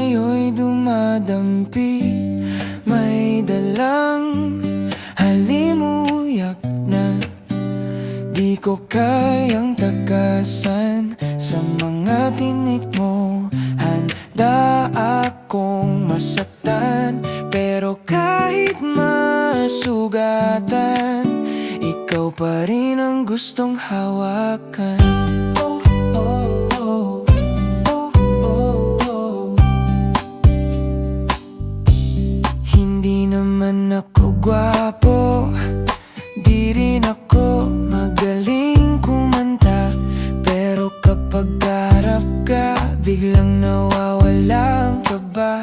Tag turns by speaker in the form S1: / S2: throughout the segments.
S1: sa'yo'y dumadampi. May dalang halimuyak na di ko kayang takasan. Sa mga tinik mo, handa akong masaktan. Pero kahit masugatan, ikaw pa rin ang gustong hawakan. Oh, oh, oh. Oh, oh, oh. Hindi naman ako gwapo, di rin ako magaling kumanta. Pero kapag harap ka, biglang nawawala ang kaba.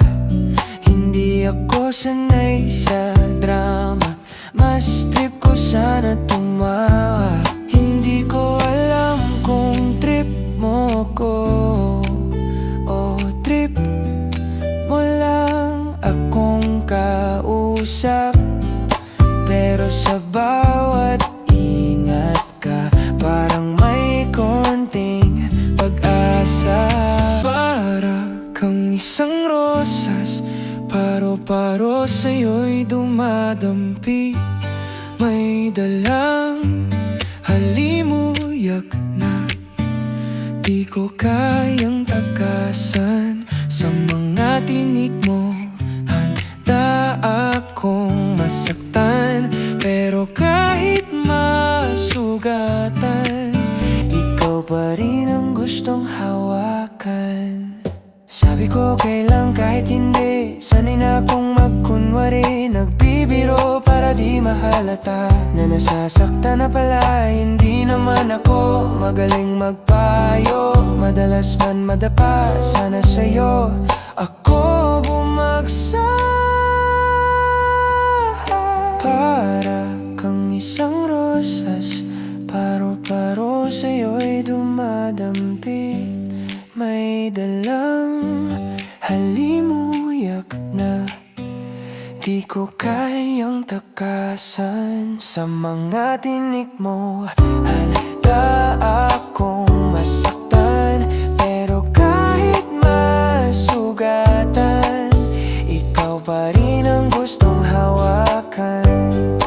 S1: Hindi ako sanay sa drama, mas trip ko sana tumawa. Hindi ko alam kung trip mo ko o trip mo lang akong kausap. Pero sa bawat ingat ka, parang may konting pag-asa. Para kang isang rosas, paro-paro sa'yo'y dumadampi. May dalang halimuyak na di ko kayang takasan. Sa mga tinik mo, handa akong masaktan. Pero kahit masugatan, ikaw pa rin ang gustong hawakan. Sabi ko kailang kahit hindi, sanay na akong magkunwari. Nagbibiro para di mahalata na nasasaktan na pala. Hindi naman ako magaling magpayo, madalas man madapa. Sana sa'yo ako bumagsak. Para kang isang rosas, paro-paro sa'yo'y dumadampi. May dalang halimuyak na di ko kayang takasan. Sa mga tinik mo, handa akong masaktan. Pero kahit masugatan, ikaw pa rin ang gustong hawakan.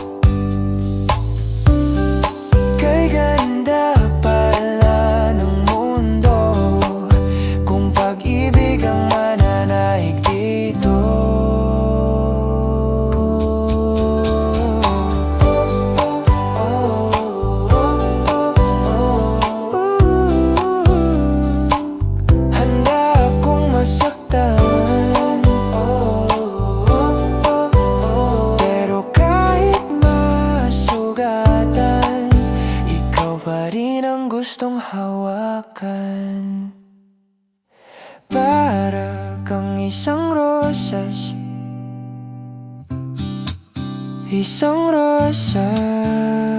S1: Kay ganda pala ng mundo kung pag-ibig ang mananaig dito. Handa akong masaktan, pero kahit masugatan, ikaw pa rin ang gustong hawakan. Para kang isang rosas, isang rosas.